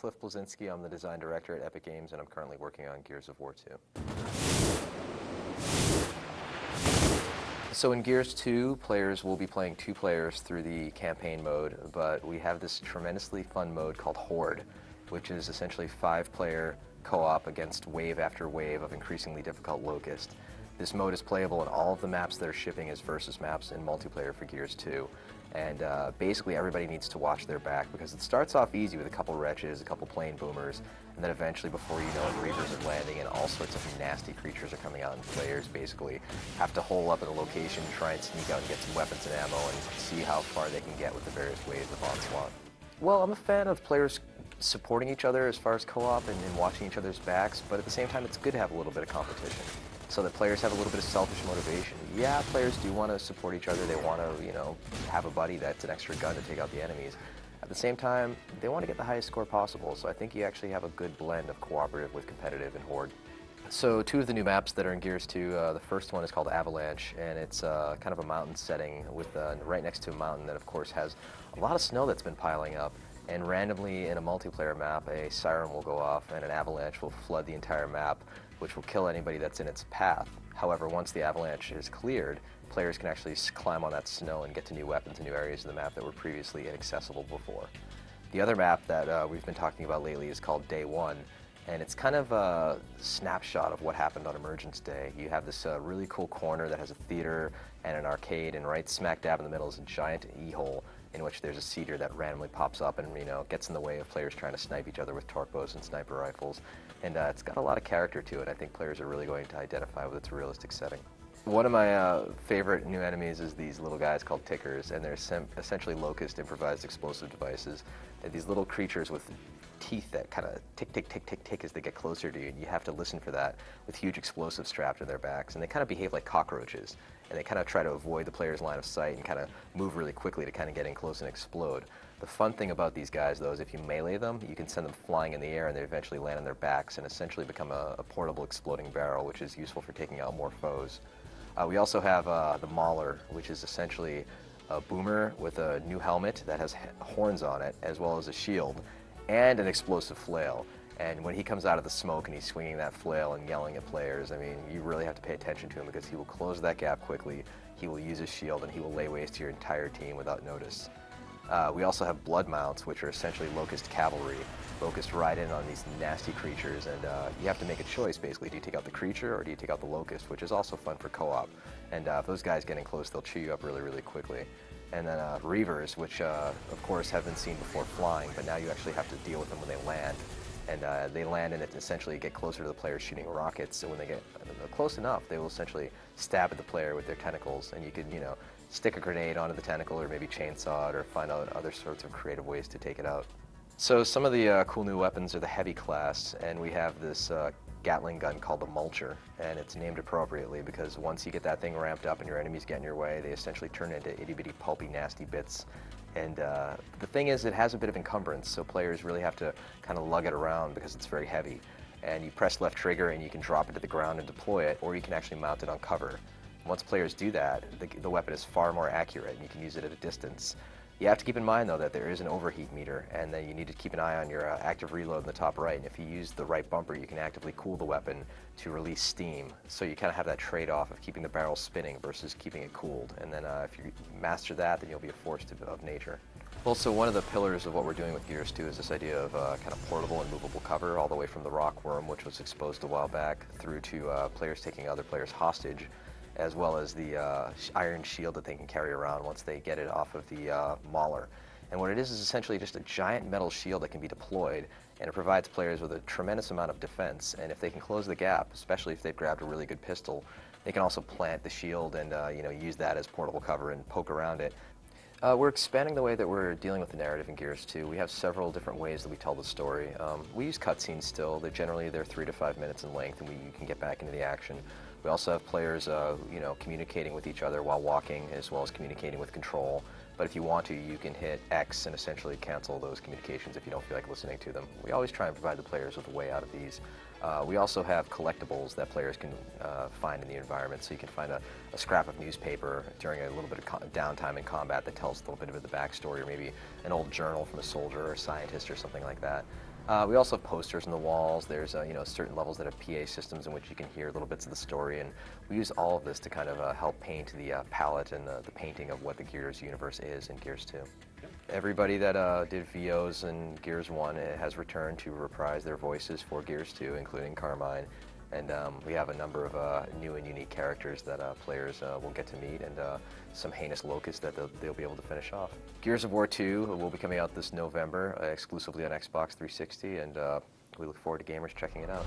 Cliff Bleszinski. I'm the design director at Epic Games, and I'm currently working on Gears of War 2. So in Gears 2, players will be playing 2 players through the campaign mode, but we have this tremendously fun mode called Horde, which is essentially 5-player co-op against wave after wave of increasingly difficult Locust. This mode is playable in all of the maps that are shipping as versus maps in multiplayer for Gears 2. And basically everybody needs to watch their back because it starts off easy with a couple wretches, a couple plane boomers, and then eventually before you know it, Reavers are landing and all sorts of nasty creatures are coming out, and players basically have to hole up at a location, try and sneak out and get some weapons and ammo and see how far they can get with the various waves of onslaught. Well, I'm a fan of players supporting each other as far as co-op and watching each other's backs, but at the same time it's good to have a little bit of competition so that players have a little bit of selfish motivation. Yeah, players do want to support each other. They want to, have a buddy that's an extra gun to take out the enemies. At the same time, they want to get the highest score possible, so I think you actually have a good blend of cooperative with competitive in Horde. So 2 of the new maps that are in Gears 2, the first one is called Avalanche, and it's kind of a mountain setting with right next to a mountain that of course has a lot of snow that's been piling up. And randomly in a multiplayer map, a siren will go off and an avalanche will flood the entire map, which will kill anybody that's in its path. However, once the avalanche is cleared, players can actually climb on that snow and get to new weapons and new areas of the map that were previously inaccessible before. The other map that we've been talking about lately is called Day 1, and it's kind of a snapshot of what happened on Emergence Day. You have this really cool corner that has a theater and an arcade, and right smack dab in the middle is a giant E-hole in which there's a cedar that randomly pops up and gets in the way of players trying to snipe each other with torque bows and sniper rifles. And it's got a lot of character to it. I think players are really going to identify with its realistic setting. One of my favorite new enemies is these little guys called Tickers, and they're essentially Locust improvised explosive devices. They're these little creatures with teeth that kind of tick, tick, tick, tick, tick as they get closer to you, and you have to listen for that with huge explosives strapped to their backs. And they kind of behave like cockroaches, and they kind of try to avoid the player's line of sight and kind of move really quickly to kind of get in close and explode. The fun thing about these guys, though, is if you melee them, you can send them flying in the air and they eventually land on their backs and essentially become a portable exploding barrel, which is useful for taking out more foes. We also have the Mauler, which is essentially a boomer with a new helmet that has horns on it, as well as a shield, and an explosive flail. And when he comes out of the smoke and he's swinging that flail and yelling at players, I mean, you really have to pay attention to him because he will close that gap quickly, he will use his shield, and he will lay waste to your entire team without notice. We also have Blood Mounts, which are essentially Locust cavalry. Locust ride in on these nasty creatures, and you have to make a choice, basically. Do you take out the creature, or do you take out the Locust, which is also fun for co-op. And if those guys get in close, they'll chew you up really, really quickly. And then Reavers, which of course have been seen before flying, but now you actually have to deal with them when they land. And they land and essentially get closer to the player shooting rockets, so when they get close enough, they will essentially stab at the player with their tentacles, and you could, stick a grenade onto the tentacle or maybe chainsaw it or find out other sorts of creative ways to take it out. So some of the cool new weapons are the heavy class, and we have this Gatling gun called the Mulcher, and it's named appropriately because once you get that thing ramped up and your enemies get in your way, they essentially turn into itty-bitty pulpy nasty bits. And the thing is, it has a bit of encumbrance, so players really have to kind of lug it around because it's very heavy. And you press left trigger and you can drop it to the ground and deploy it, or you can actually mount it on cover. Once players do that, the weapon is far more accurate and you can use it at a distance. You have to keep in mind, though, that there is an overheat meter, and that you need to keep an eye on your active reload in the top right. And if you use the right bumper, you can actively cool the weapon to release steam. So you kind of have that trade-off of keeping the barrel spinning versus keeping it cooled. And then if you master that, then you'll be a force of nature. Also, one of the pillars of what we're doing with Gears 2 is this idea of kind of portable and movable cover, all the way from the Rockworm, which was exposed a while back, through to players taking other players hostage, as well as the iron shield that they can carry around once they get it off of the Mauler. And what it is essentially just a giant metal shield that can be deployed, and it provides players with a tremendous amount of defense. And if they can close the gap, especially if they've grabbed a really good pistol, they can also plant the shield and use that as portable cover and poke around it. We're expanding the way that we're dealing with the narrative in Gears 2. We have several different ways that we tell the story. We use cutscenes still. They're 3 to 5 minutes in length, and you can get back into the action. We also have players, communicating with each other while walking, as well as communicating with Control. But if you want to, you can hit X and essentially cancel those communications if you don't feel like listening to them. We always try and provide the players with a way out of these. We also have collectibles that players can find in the environment. So you can find a scrap of newspaper during a little bit of downtime in combat that tells a little bit of the backstory, or maybe an old journal from a soldier or a scientist or something like that. We also have posters on the walls. There's certain levels that have PA systems in which you can hear little bits of the story, and we use all of this to kind of help paint the palette and the painting of what the Gears universe is in Gears 2. Everybody that did VOs in Gears 1 has returned to reprise their voices for Gears 2, including Carmine. And we have a number of new and unique characters that players will get to meet, and some heinous locusts that they'll be able to finish off. Gears of War 2 will be coming out this November, exclusively on Xbox 360, and we look forward to gamers checking it out.